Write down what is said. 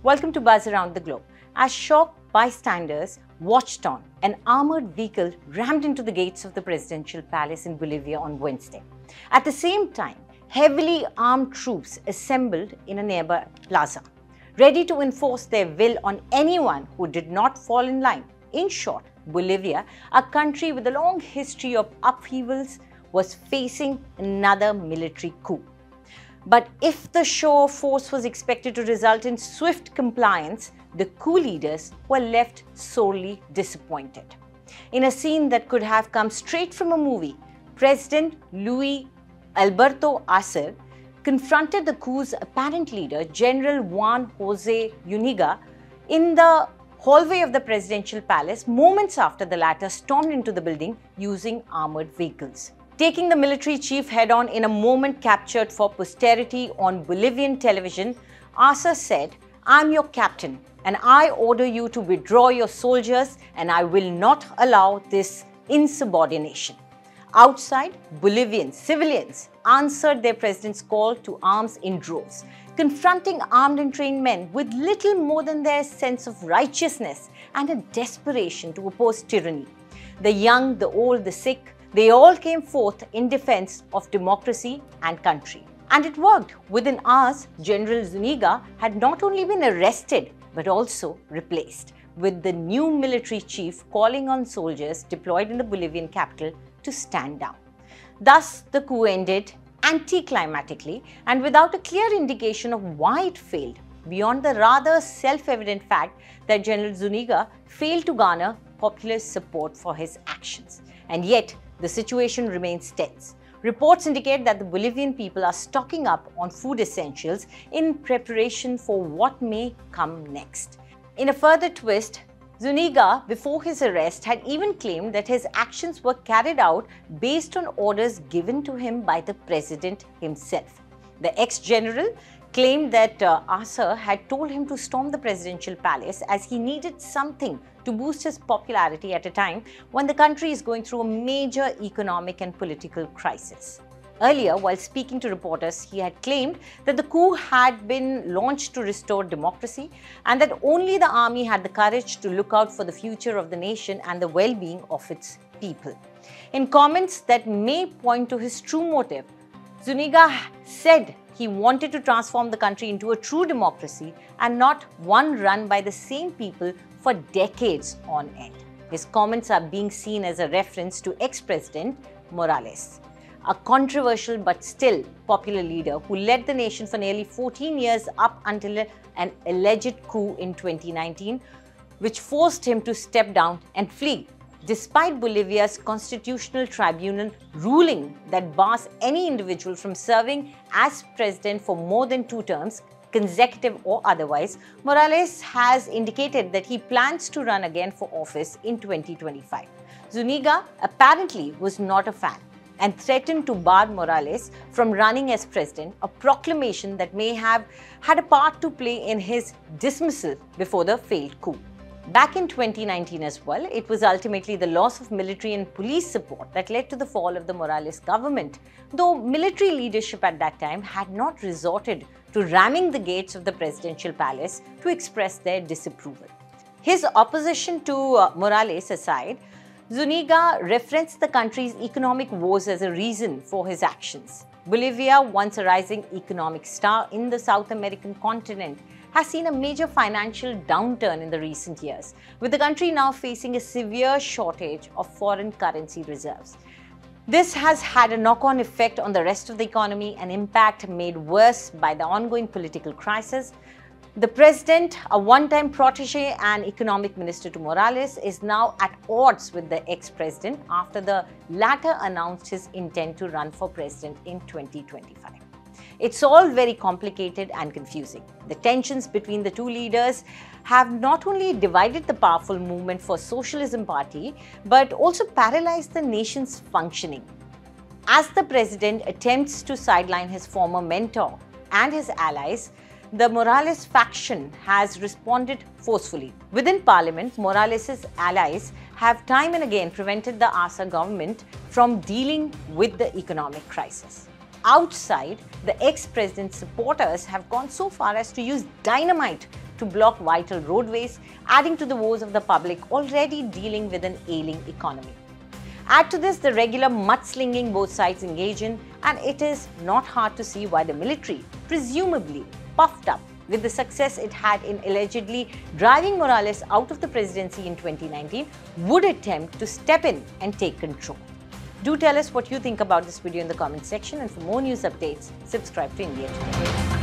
Welcome to Buzz Around the Globe. As shocked bystanders watched on, an armoured vehicle rammed into the gates of the presidential palace in Bolivia on Wednesday. At the same time, heavily armed troops assembled in a nearby plaza, ready to enforce their will on anyone who did not fall in line. In short, Bolivia, a country with a long history of upheavals, was facing another military coup. But if the show of force was expected to result in swift compliance, the coup leaders were left sorely disappointed. In a scene that could have come straight from a movie, President Luis Alberto Acre confronted the coup's apparent leader, General Juan Jose Zuniga, in the hallway of the presidential palace moments after the latter stormed into the building using armoured vehicles. Taking the military chief head-on in a moment captured for posterity on Bolivian television, Acre said, "I'm your captain and I order you to withdraw your soldiers and I will not allow this insubordination." Outside, Bolivian civilians answered their president's call to arms in droves, confronting armed and trained men with little more than their sense of righteousness and a desperation to oppose tyranny. The young, the old, the sick, they all came forth in defense of democracy and country. And it worked. Within hours, General Zuniga had not only been arrested but also replaced, with the new military chief calling on soldiers deployed in the Bolivian capital to stand down. Thus, the coup ended anticlimactically and without a clear indication of why it failed, beyond the rather self-evident fact that General Zuniga failed to garner popular support for his actions. And yet, the situation remains tense. Reports indicate that the Bolivian people are stocking up on food essentials in preparation for what may come next. In a further twist, Zuniga, before his arrest, had even claimed that his actions were carried out based on orders given to him by the president himself. The ex-general claimed that Acre had told him to storm the presidential palace as he needed something to boost his popularity at a time when the country is going through a major economic and political crisis. Earlier, while speaking to reporters, he had claimed that the coup had been launched to restore democracy and that only the army had the courage to look out for the future of the nation and the well-being of its people. In comments that may point to his true motive, Zuniga said he wanted to transform the country into a true democracy and not one run by the same people for decades on end. His comments are being seen as a reference to ex-President Morales, a controversial but still popular leader who led the nation for nearly 14 years up until an alleged coup in 2019, which forced him to step down and flee. Despite Bolivia's constitutional tribunal ruling that bars any individual from serving as president for more than 2 terms, consecutive or otherwise, Morales has indicated that he plans to run again for office in 2025. Zuniga apparently was not a fan and threatened to bar Morales from running as president, a proclamation that may have had a part to play in his dismissal before the failed coup. Back in 2019 as well, it was ultimately the loss of military and police support that led to the fall of the Morales government, though military leadership at that time had not resorted to ramming the gates of the presidential palace to express their disapproval. His opposition to Morales aside, Zuniga referenced the country's economic woes as a reason for his actions. Bolivia, once a rising economic star in the South American continent, has seen a major financial downturn in the recent years, with the country now facing a severe shortage of foreign currency reserves. This has had a knock-on effect on the rest of the economy, an impact made worse by the ongoing political crisis. The president, a one-time protege and economic minister to Morales, is now at odds with the ex-president after the latter announced his intent to run for president in 2025. It's all very complicated and confusing. The tensions between the two leaders have not only divided the powerful movement for Socialism Party, but also paralyzed the nation's functioning. As the president attempts to sideline his former mentor and his allies, the Morales faction has responded forcefully. Within parliament, Morales' allies have time and again prevented the Acre government from dealing with the economic crisis. Outside, the ex-president's supporters have gone so far as to use dynamite to block vital roadways, adding to the woes of the public already dealing with an ailing economy. Add to this the regular mudslinging both sides engage in, and it is not hard to see why the military, presumably puffed up with the success it had in allegedly driving Morales out of the presidency in 2019, would attempt to step in and take control. Do tell us what you think about this video in the comment section, and for more news updates, subscribe to India Today.